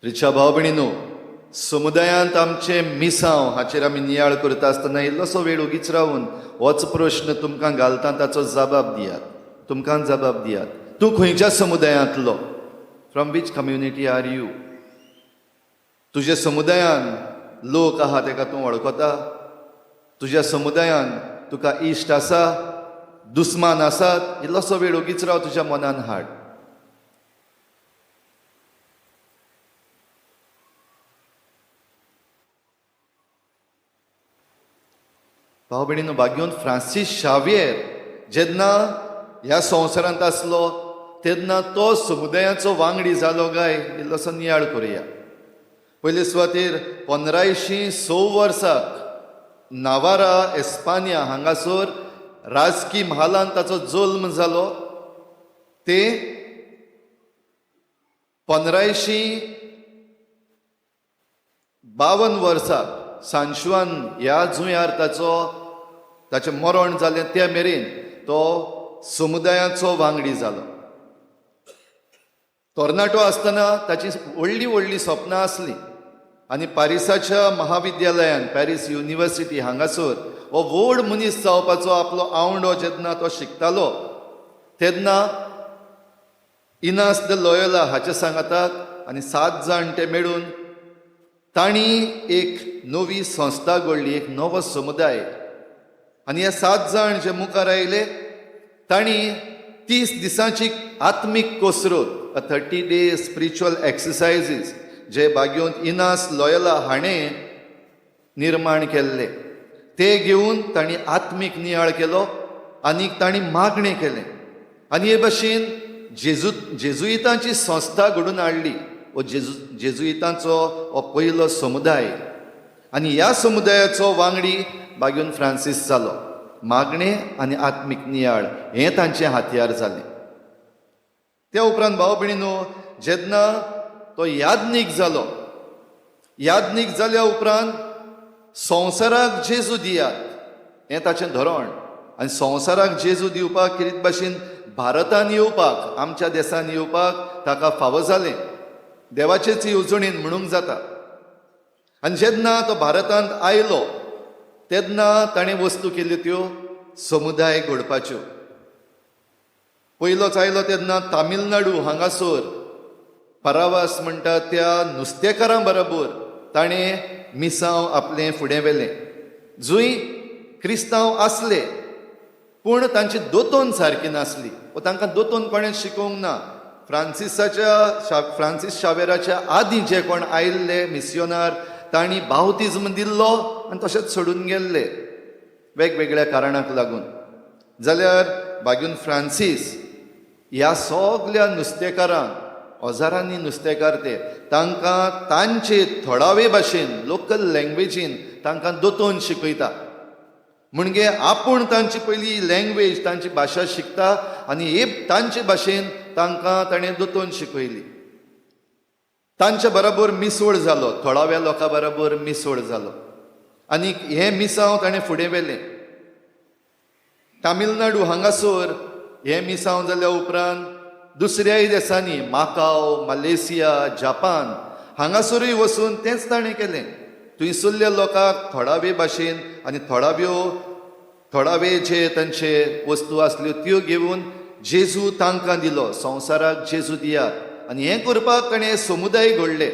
रिक्षा भाव भयणीनो, समुदायांत आमचे मिसांव हाचेर आमी नियाळ करता आसतना इल्लोसो वेळ उगीच रावन होच प्रश्न तुमकां घालता, ताचो जबाब दियात. तुमकां जबाब दियात. तूं खंयच्या समुदायांतलो? फ्रॉम वीच कम्युनिटी आर यू? तुज्या समुदायान लोक आहा तेका तूं वळखता? तुज्या समुदायान तुका इश्ट आसा, दुस्मान आसात? इल्लोसो वेळ उगीच राव, तुज्या मनान हाड. भाव भयणीनो, भाग्योन फ्रांसीस शावेर जेन्ना ह्या संवसारांत आसलो तेन्ना तो समुदायाचो वांगडी जालो काय इल्लोसो नियाळ करुया. पयले सुवातेर 1506 वर्साक नावारा एस्पानिया हांगासर राजकी महालांत ताचो जल्म जालो. ते 1552 वर्साक सांशुआन ह्या जुंयार ताचें मरण जालें. त्या मेरेन तो समुदायाचो वांगडी जालो. तोर्नाटो आसतना ताची व्हडली व्हडली सपनां आसली आनी पॅरिसाच्या महाविद्यालयान, पॅरीस युनिवर्सिटी हांगासर हो व्हड मनीस जावपाचो आपलो आवंडो जेन्ना तो शिकतालो तेन्ना इनास द लॉयोला हाच्या सांगाताक आनी 7 जाण ते मेळून तांणी एक नवी संस्था घडली, एक नवो समुदाय. आनी हे 7 जाण जे मुखार आयले तांणी 30 दिसांची आत्मीक कसरत, 30 days स्पिरिच्युअल एक्सरसायजीस जे भाग्योन इनास लॉयोला हाणें निर्माण केल्ले, ते घेवन तांणी आत्मीक नियाळ केलो आनी तांणी मागणें केलें. आनी हे भाशेन जेजुइतांची संस्था घडून हाडली. हो जेजुइतांचो हो पयलो समुदाय. आनी ह्या समुदायाचो वांगडी भाग्योन फ्रांसीस जालो. मागणें आनी आत्मीक नियाळ हें तांचें हातयार जालें. त्या उपरांत भाव भयणीनो, जेन्ना तो याज्ञीक जालो, याज्ञीक जाल्या उपरांत संवसाराक जेजू दियात हें ताचें धोरण. आनी संवसाराक जेजू दिवपाक कितें भाशेन भारतांत येवपाक, आमच्या देशांत येवपाक ताका फावो जालें. देवाचेच येवजणेन म्हणूंक जाता. आनी जेन्ना तो भारतांत आयलो तेन्ना ताणें वस्तू केल्यो त्यो समुदाय घडपाच्यो. पयलोच आयलो तेन्ना तामिळनाडू हांगासर परावास म्हणटा त्या नुस्तेकारां बरोबर ताणें मिसांव आपलें फुडें व्हेलें. जूंय क्रिस्तांव आसले पूण तांची दोतोन सारकी नासली. तांकां दोतोन कोणें शिकोवंक ना. फ्रांसीस शावेराच्या आदीं जे कोण आयिल्ले मिस्योनार तांणी बावतिजम दिल्लो आनी तशेंच सोडून गेल्ले वेगवेगळ्या कारणांक लागून. जाल्यार भाग्योन फ्रांसीस ह्या सगल्या नुस्तेकारांक, हजारांनी नुस्तेकार ते, तांकां तांचे थळावे भाशेन, लोकल लँग्वेजीन तांकां दोतोन शिकयता. म्हणजे आपूण तांची पयली लँग्वेज, तांची भाशा शिकता आनी हे तांचे भाशेन तांकां ताणें दोतोन शिकयली. तांच्या बरोबर मिसवळ जालो, थळाव्या लोकां बरोबर मिसवळ जालो. आनी हें मिसांव ताणें फुडें व्हेलें. तामिळनाडू हांगासर हें मिसांव जाल्या उपरांत दुसऱ्याय देशांनी, माकाव, मलेशिया, जापान हांगासरूय वचून तेंच ताणें केलें. थंयसरल्या लोकांक थोडावे भाशेन आनी थोडावे जे तांचे वस्तू आसल्यो त्यो घेवन जेजू तांकां दिलो. संवसाराक जेजू दियात. आनी हें करपाक ताणें समुदाय घडले.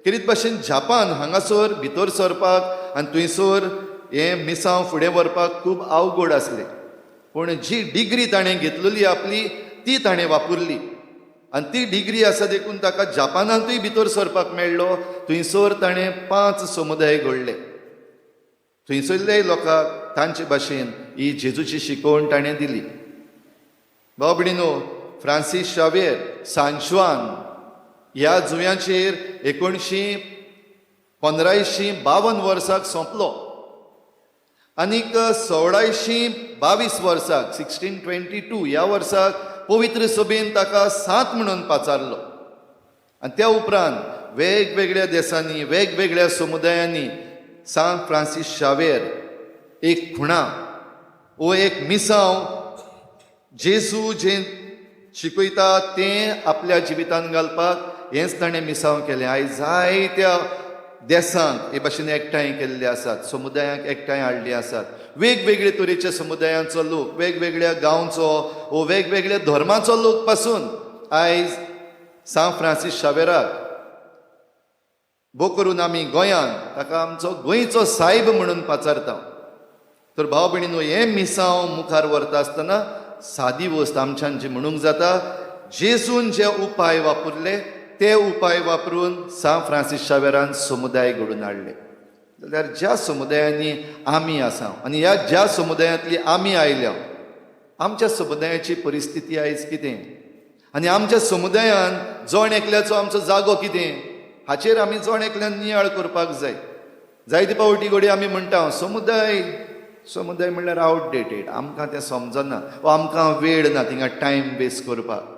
कितें भाशेन जापान हांगासर भितर सरपाक आनी थंयसर हें मिसांव फुडें व्हरपाक खूब अवघड आसलें. पूण जी डिग्री ताणें घेतलेली आपली ती ताणें वापरली. आनी ती डिग्री आसा देखून ताका जापानांतूय भितर सरपाक मेळ्ळो. थंयसर ताणें 5 समुदाय घडले. थंयसरल्याय लोकांक तांचे भाशेन ही जेजूची शिकवण ताणें दिली. भाव भयणीनो, फ्रांसीस शावेर सांशुआन ह्या जुंयाचेर 1552 वर्साक सोंपलो. आनीक 1622 वर्साक 1622 ह्या वर्साक पवित्र सभेन ताका सांत म्हणून पाचारलो. आनी त्या उपरांत वेगवेगळ्या देशांनी, वेगवेगळ्या समुदायांनी सांत फ्रांसीस शावेर एक खुणा वो एक मिसांव जेजू जें शिकयता तें आपल्या जिवितांत घालपाक हेंच ताणें मिसांव केलें. आयज जायत्या देसांक हे भाशेन एकठांय केल्ले आसात, समुदायांक एकठांय हाडली आसात. वेगवेगळे तरेच्या समुदायांचो लोक, वेगवेगळ्या गांवचो वो वेगवेगळ्या धर्माचो लोक पासून आयज सांव फ्रांसीस शावेराक भोव करून आमी गोंयांत ताका आमचो गोंयचो सायब म्हणून पाचारता. तर भाव भयणीनो, हें मिसांव मुखार व्हरता आसतना सादी वस्त आमच्यान जी म्हणूंक जाता, जेजून जे उपाय वापरले ते उपाय वापरून सांव फ्रांसीस शावेरान समुदाय घडोवन हाडले. जाल्यार ज्या समुदायांनी आमी आसा आनी ह्या ज्या समुदायांतली आमी आयल्या, आमच्या समुदायाची परिस्थिती आयज कितें आनी आमच्या समुदायान जण एकल्याचो आमचो जागो कितें हाचेर आमी जण एकल्यान नियाळ करपाक जाय. जायते पावटी घडी आमी म्हणटा समुदाय समुदाय म्हणल्यार आवटडेटेड, आमकां तें समजना वा आमकां वेळ ना थिंगा टायम वेस्ट करपाक.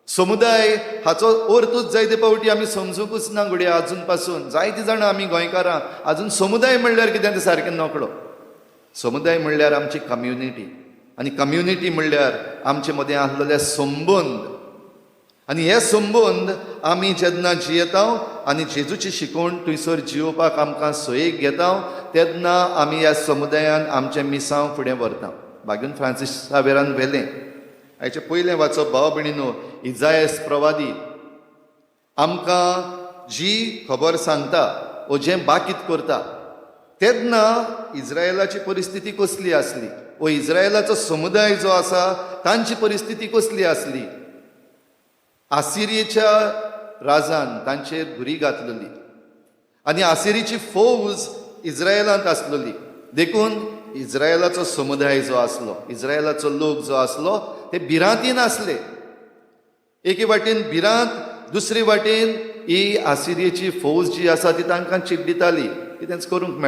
समुदाय हाचो अर्थूच जायते पावटी आमी समजूंकूच ना घडये आजून पासून. जायतीं जाणां आमी गोंयकारां आजून समुदाय म्हणल्यार कितें तें सारकें नकळो. समुदाय म्हणल्यार आमची कम्युनिटी, आनी कम्युनिटी म्हणल्यार आमचे मदें आसलेले संबंद. आनी हे संबंद आमी जेन्ना जियेता आनी जेजूची शिकवण थंयसर जियोवपाक आमकां सयेक घेता, तेन्ना आमी ह्या समुदायान आमचें मिसांव फुडें व्हरता. भाग्यून फ्रांसीस शावेरान व्हेलें. हाचे पयलें वाचप भाव भयणीनो, इजायास प्रवादी आमकां जी खबर सांगता वो जें बाकीत करता, तेन्ना इज्रायलाची परिस्थिती कसली आसली, वो इज्रायलाचो समुदाय जो आसा तांची परिस्थिती कसली आसली. आसिरियेच्या राजान तांचेर घुरी घातलेली आनी आसिरीची फौज इज्रायलांत आसलेली. देखून इज्रायलाचो समुदाय जो आसलो, इज्रायलाचो लोक जो आसलो, ते भिरांतीन आसले. एके वाटेन भिरांत, दुसरे वाटेन ही आसिरियेची फौज जी आसा ती तांकां चिड्डिताली, कितेंच करूंक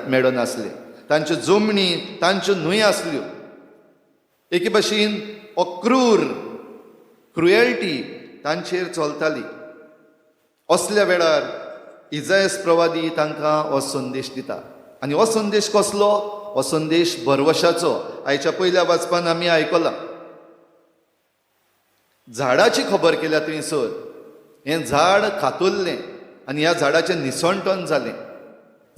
मेळ्ळो नासलें. तांच्यो जमनी, तांच्यो न्हंय आसल्यो. एके भाशेन क्रुएल्टी तांचेर चलताली. असल्या वेळार इजायास प्रवादी तांकां हो संदेश दिता. आनी हो संदेश कसलो? हो संदेश भरवशाचो. आयच्या पयल्या वाचपान आमी आयकलां. झाडाची खबर केल्या थंयसर. हें झाड खातुल्लें आनी ह्या झाडाचें निसणटण जालें.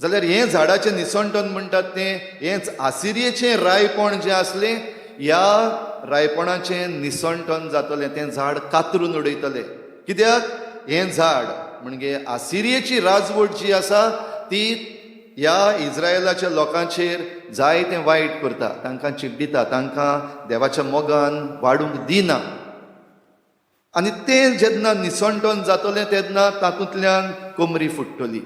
जाल्यार हें झाडाचें निसणटण म्हणटात तें हेंच आसिरियेचें रायपण जें आसलें, ह्या रायपणाचें निसणटण जातलें. तें झाड कातरून उडयतलें. कित्याक? हें झाड म्हणजे आसिरियेची राजवट जी आसा ती ह्या इज्रायलाच्या लोकांचेर जायतें वायट करता, तांकां चिड्डिता, तांकां देवाच्या मोगान वाडूंक दिना. आनी तें जेन्ना निसणटण जातलें तेन्ना तातूंतल्यान कोमरी फुट्टली.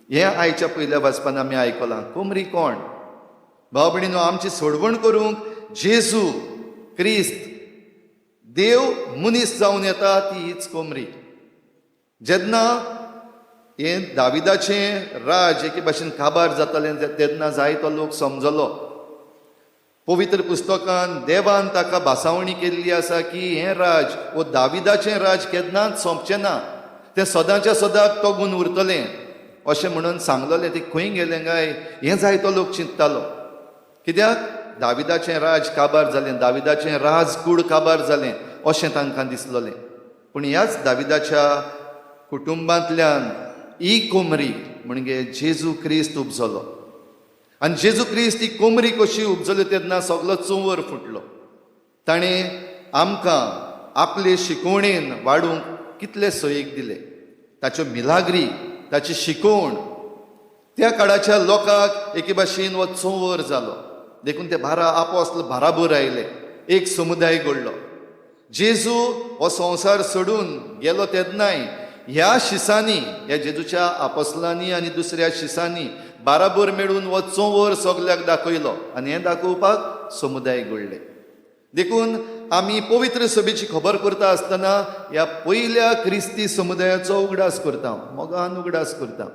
हें आयच्या पयल्या वाचपान आमी आयकलां. कोमरी कोण? भाव भयणीनो, आमची सोडवण करूंक जेजू क्रिस्त देव मनीस जावन येता ती हीच कोमरी. जेन्ना हें दाविदाचें राज एके भाशेन काबार जातालें तेन्ना जायतो लोक समजलो. पवित्र पुस्तकान देवान ताका भासावणी केल्ली आसा की हें राज वो दाविदाचें राज केन्नाच सोंपचें ना, तें सदांच्या सदांच तोगून उरतलें अशें म्हणून सांगलोलें. तें खंय गेलें काय हें जायतो लोक चिंततालो. कित्याक? दाविदाचें राज काबार जालें, दाविदाचें राजकूड काबार जालें अशें तांकां दिसलोलें. पूण ह्याच दाविदाच्या कुटुंबांतल्यान ही कोमरी म्हणजे जेजू क्रिस्त उपजलो. आनी जेजू क्रिस्त ही कोमरी कशी उपजली तेन्ना सगलो चोंवर फुटलो. ताणें आमकां आपले शिकवणेन वाडूंक कितले सयेक दिले. ताच्यो मिलाग्री, ताची शिकवण त्या काळाच्या लोकांक एके भाशेन हो चोंवर जालो. देखून ते 12 आपोस्तल भाराभर आयले. एक समुदाय घडलो. जेजू हो संवसार सोडून गेलो तेन्नाय ह्या शिसांनी, ह्या जेजूच्या आपोस्तलांनी आनी दुसऱ्या शिसांनी बाराबर मेळून हो चोंवर सगल्याक दाखयलो आनी हें दाखोवपाक समुदाय घडले. देखून आमी पवित्र सभेची खबर करता आसतना ह्या पयल्या क्रिस्ती समुदायाचो उगडास करता, मोगान उगडास करता.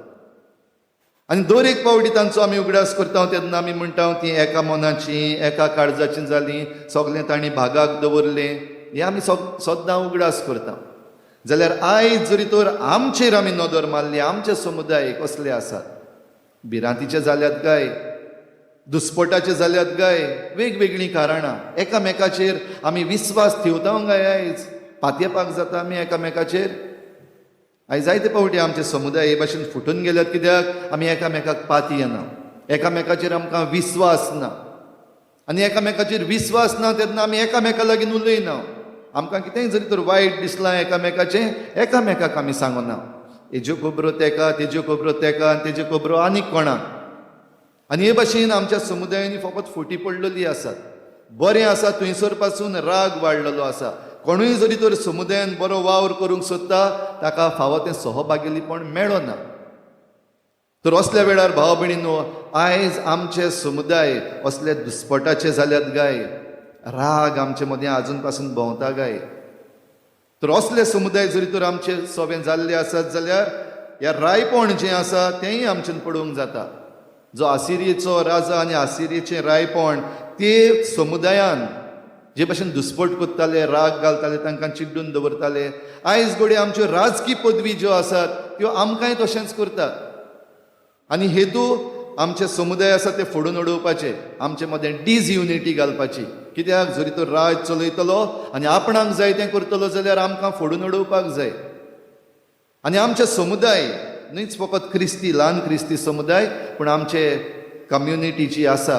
आनी दर एक पावटी तांचो आमी उगडास करता तेन्ना आमी म्हणटा ती एका मनाची, एका काळजाची जाली, सगळें तांणी भागाक दवरलें, हें आमी सद्दां उगडास करता. जाल्यार आयज जरी तर आमचेर आमी नदर मारली, आमचे समुदाय कसले आसात? भिरांतीचे जाल्यात काय? दुस्पटाचे जाल्यात काय? वेगवेगळीं कारणां. एकामेकाचेर आमी विस्वास ठेवता काय? आयज पातयेपाक जाता आमी एकामेकाचेर. आयज जायते फावटी आमचे समुदाय हे भाशेन फुटून गेल्यात. कित्याक आमी एकामेकाक पाती येना, एकामेकाचेर आमकां विस्वास ना, आनी एकामेकाचेर विस्वास ना तेन्ना आमी एकामेका लागीं उलयना. आमकां कितेंय जरी तर वायट दिसलां एकामेकाचें, एकामेकाक आमी सांगना. हेज्यो खबरो तेका, तेज्यो खबरो तेका, आनी तेज्यो खबरो आनीक कोणाक. आनी हे भाशेन आमच्या समुदायांनी फकत फुटी पडलेली आसात. बरें आसा थंयसर पासून राग वाडलेलो आसा. कोणूय जरी तर समुदायान बरो वावर करूंक सोदता ताका फावो तें सहभागिलीपण मेळना. तर असल्या वेळार भाव भयणींनो, आयज आमचे समुदाय असले दुस्पटाचे जाल्यात गाय, राग आमचे मदें आजून पासून भोंवता गाय. तर असले समुदाय जरी तर आमचे सोबें जाल्ले आसात जाल्यार ह्या रायपण जें आसा तेंय आमच्यान पडोवंक जाता. जो आसिरियेचो राजा आनी आसिरियेचें रायपण ते समुदायान जे भाशेन दुस्पट कोत्ताले, राग घालताले, तांकां चिड्डून दवरताले, आयज घोडी आमच्यो राजकी पदवी ज्यो आसात त्यो आमकांय तशेंच करतात. आनी हेतू आमचे समुदाय आसा ते फोडून उडोवपाचे, आमचे मदें डिसयुनिटी घालपाची. कित्याक जरी तो राज चलयतलो आनी आपणाक जाय तें करतलो जाल्यार आमकां फोडून उडोवपाक जाय. आनी आमचे समुदाय न्हयच फकत क्रिस्ती, ल्हान क्रिस्ती समुदाय, पूण आमचे कम्युनिटी जी आसा,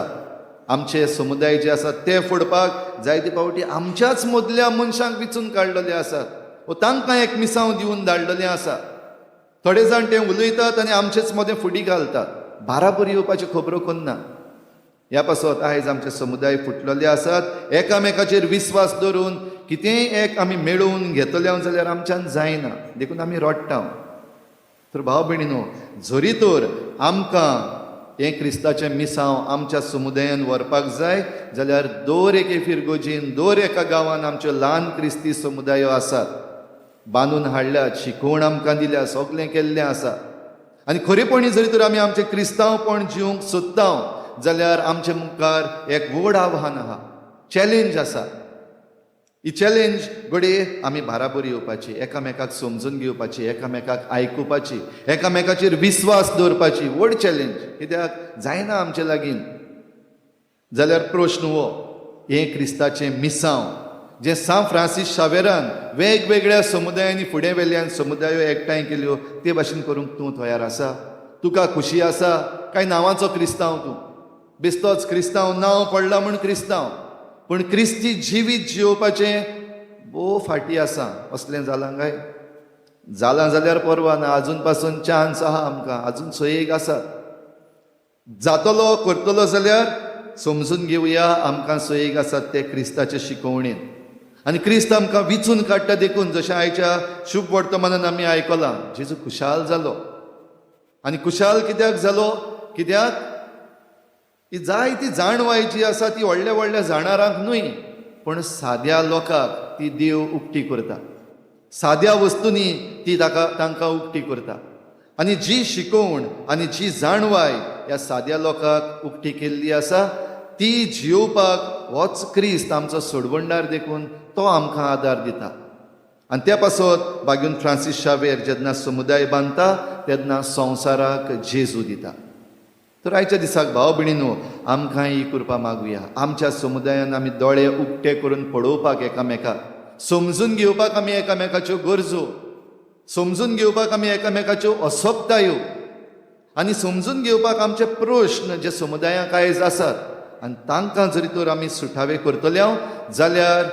आमचे समुदाय जे आसात ते फोडपाक जायते फावटी आमच्याच मदल्या मनशांक विचून काडलेले आसात, व तांकां एक मिसांव दिवन धाडलेलें आसा. थोडे जाण ते उलयतात आनी आमचेच मदें फुडी घालतात, बाराबर येवपाच्यो खबरो करना. ह्या पासत आयज आमचे समुदाय फुटलेले आसात. एकामेकाचेर विस्वास दवरून कितेंय एक आमी मेळोवन घेतले जाल्यार आमच्यान जायना, देखून आमी रडटा. तर भाव भयणीनो, जरी तर आमकां हें क्रिस्ताचें मिसांव आमच्या समुदायान व्हरपाक जाय जाल्यार दर एके फिरगोजीन, दर एका गांवांत आमच्यो ल्हान क्रिस्ती समुदायो आसात, बांदून हाडल्यात, शिकवण आमकां दिल्या, सगळें केल्लें आसा. आनी खरेपणी जरी तर आमी आमचें क्रिस्तांवपण जिवंक सोदता जाल्यार आमचे मुखार एक व्हड आव्हान आहा, चॅलेंज आसा. ही चॅलेंज घडये आमी बाराबर येवपाची, एकामेकाक समजून घेवपाची, एकामेकाक आयकुपाची, एकामेकाचेर विस्वास दवरपाची व्हड चॅलेंज. कित्याक जायना आमचे लागीं जाल्यार प्रश्न हो, हें क्रिस्ताचें मिसांव जें सा फ्रांसीस शावेरान वेगवेगळ्या समुदायांनी फुडें व्हेल्यान समुदायो एकठांय केल्यो, ते भाशेन करूंक तूं तयार आसा? तुका खुशी आसा काय नांवाचो क्रिस्तांव? तूं बेस्तोच क्रिस्तांव, नांव पडलां म्हूण क्रिस्तांव, पूण क्रिस्ती जिवीत जिवपाचें भोव फाटीं आसा. असलें जालां काय? जालां जाल्यार परवा ना, आजून पासून चान्स आहा आमकां, आजून सयेक आसा. जातलो करतलो जाल्यार समजून घेवया, आमकां सयेक आसात ते क्रिस्ताचे शिकवणेन. आनी क्रिस्त आमकां विचून काडटा देखून, जशें आयच्या शुभ वर्तमानान आमी आयकलां, जेजू खुशाल जालो. आनी खुशाल कित्याक जालो? कित्याक ही जायती जाणवाय जी आसा ती व्हडल्या व्हडल्या जाणारांक न्हय, पूण साद्या लोकांक ती देव उक्ती करता. साद्या वस्तूंनी ती तांकां उक्ती करता. आनी जी शिकवण आनी जी जाणवाय ह्या साद्या लोकांक उक्ती केल्ली आसा ती जियोवपाक होच क्रिस्त आमचो सोडवणदार देखून तो आमकां आदार दिता. आनी त्या पासत बागून फ्रांसीस शावेर जेन्ना समुदाय बांदता तेन्ना संवसाराक जेजू दिता. तर आयच्या दिसाक भाव भयणीनो, आमकां ही कृपा मागुया. आमच्या समुदायान आमी दोळे उक्ते करून पळोवपाक एकामेकाक, समजून घेवपाक आमी एकामेकाच्यो गरजो, समजून घेवपाक आमी एकामेकाच्यो अशोकतायो, आनी समजून घेवपाक आमचे प्रश्न जे समुदायाक आयज आसात, आनी तांकां जरी तर आमी सुटावे करतले जाल्यार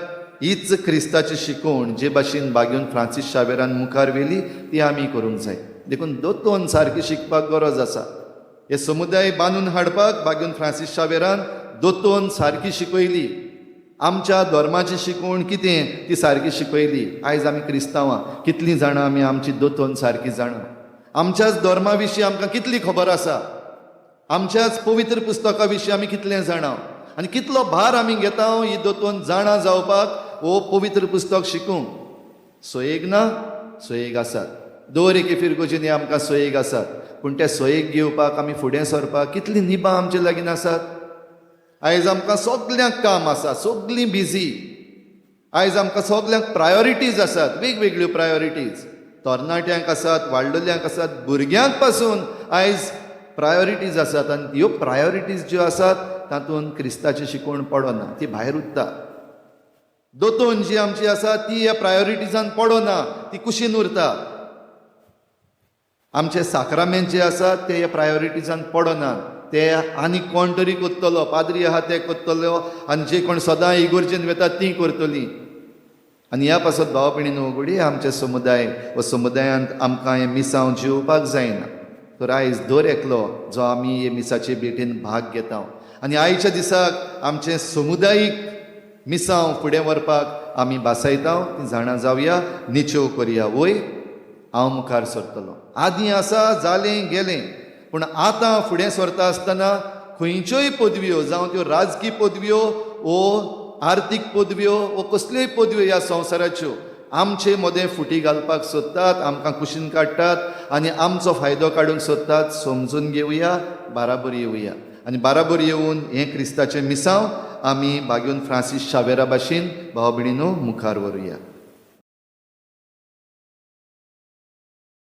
हीच क्रिस्ताची शिकवण जे भाशेन बागून फ्रांसीस शावेरान मुखार व्हेली ती आमी करूंक जाय. देखून दोतोन सारकी शिकपाक गरज आसा. हे समुदाय बांदून हाडपाक बागून फ्रांसीस शावेरान दोतोन सारकी शिकयली. आमच्या धर्माची शिकवण कितें ती सारकी शिकयली. आयज आमी क्रिस्तांवां कितलीं जाणां आमी आमची दोतोन सारकी जाणा, आमच्याच धर्मा विशीं आमकां कितली खबर आसा, आमच्याच पवित्र पुस्तका विशीं आमी कितलें जाणा, आनी कितलो भार आमी घेता ही दोतोन जाणा जावपाक वो पवित्र पुस्तक शिकूंक. सोयेग ना? सोयेग आसात. दर एके फिरगोजींनी आमकां सोयेग आसात, पूण ते सोयेग घेवपाक आमी फुडें सरपाक कितलीं निबां आमचे लागीं आसात. आयज आमकां सगल्यांक काम आसा, सगळीं बिजी. आयज आमकां सगल्यांक प्रायोरिटीज आसात, वेगवेगळ्यो प्रायोरिटीज. तरणाट्यांक आसात, वाडलेल्यांक आसात, भुरग्यांक पासून आयज प्रायोरिटीज आसात. आनी ह्यो प्रायोरिटीज ज्यो आसात तातूंत क्रिस्ताची शिकवण पडना, ती भायर उरता. दोतोन जी आमची आसा ती ह्या प्रायोरिटीजान पडना, ती कुशीन उरता. आमचे साक्रामेंट जे आसात ते ह्या प्रायोरिटीजान पडनात. ते आनी कोण तरी कोत्तलो, पाद्री आहा ते कोत्तलो, आनी जे कोण सदां इगोर्जेन वेतात तीं करतलीं. आनी ह्या पासत भाव भयणीनो घोडी आमचे समुदाय व समुदायांत आमकां हे मिसांव जेवपाक जायना. तर आयज दर एकलो जो आमी हे मिसाचे भेटेन भाग घेता आनी आयच्या दिसाक आमचे समुदायीक मिसांव फुडें व्हरपाक आमी बासायता. तीं जाणां जावया, निच्यो करया. वय हांव मुखार सरतलों. आदीं आसा जालें गेलें, पूण आतां फुडें सरता आसतना खंयच्योय पदव्यो जावं त्यो राजकीय पदव्यो वो आर्थीक पदव्यो वो कसल्योय पदव्यो ह्या संवसाराच्यो आमचे मदें फुटी घालपाक सोदतात, आमकां कुशीन काडटात आनी आमचो फायदो काडूंक सोदतात. समजून घेवया, बाराबर येवया आनी बाराबर येवन हें क्रिस्ताचें मिसांव आमी बागेवन फ्रांसीस शावेरा भाशेन भाव भयणीनो मुखार व्हरुया.